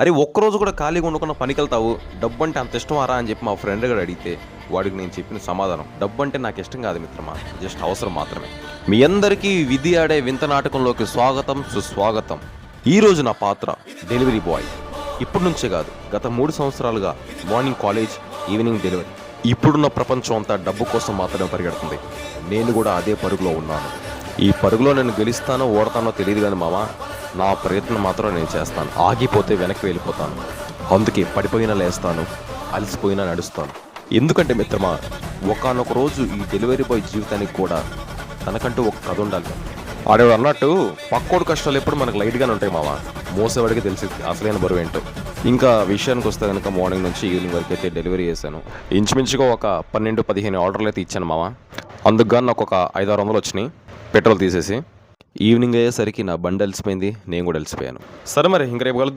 అరే ఒక్కరోజు కూడా ఖాళీగా ఉండకుండా పనికి వెళ్తావు, డబ్బు అంటే అంత ఇష్టమారా అని చెప్పి మా ఫ్రెండ్ గారు అడిగితే వాడికి నేను చెప్పిన సమాధానం, డబ్బు అంటే నాకు ఇష్టం కాదు మిత్రమా, జస్ట్ అవసరం మాత్రమే. మీ అందరికీ విధి ఆడే వింత నాటకంలోకి స్వాగతం సుస్వాగతం. ఈరోజు నా పాత్ర డెలివరీ బాయ్. ఇప్పటి నుంచే కాదు, గత 3 సంవత్సరాలుగా మార్నింగ్ కాలేజ్, ఈవినింగ్ డెలివరీ. ఇప్పుడున్న ప్రపంచం అంతా డబ్బు కోసం మాత్రమే పరిగెడుతుంది. నేను కూడా అదే పరుగులో ఉన్నాను. ఈ పరుగులో నేను గెలుస్తానో ఓడతానో తెలియదు కానీ మామ, నా ప్రయత్నం మాత్రం నేను చేస్తాను. ఆగిపోతే వెనక్కి వెళ్ళిపోతాను. అందుకే పడిపోయినా లేస్తాను, అలసిపోయినా నడుస్తాను. ఎందుకంటే మిత్రమా, ఒకానొక రోజు ఈ డెలివరీ బాయ్ జీవితానికి కూడా తనకంటూ ఒక కథ ఉండాలి. ఆడేవాడు అన్నట్టు పక్కోడు కష్టాలు ఎప్పుడు మనకు లైట్గానే ఉంటాయి మామ, మోసేవాడికి తెలిసి అసలైన బరువు ఏంటో. ఇంకా విషయానికి వస్తే కనుక మార్నింగ్ నుంచి ఈవినింగ్ వరకు అయితే డెలివరీ చేశాను. ఇంచుమించుగా ఒక 12-15 ఆర్డర్లు అయితే ఇచ్చాను మామ. అందుకు కానీ నాకు ఒక 500-600 వచ్చినాయి పెట్రోల్ తీసేసి. ఈవినింగ్ అయ్యేసరికి నా బండి అలసిపోయింది, నేను కూడా అలసిపోయాను. సరే మరి ఇంక రేపు కలుద్దాం.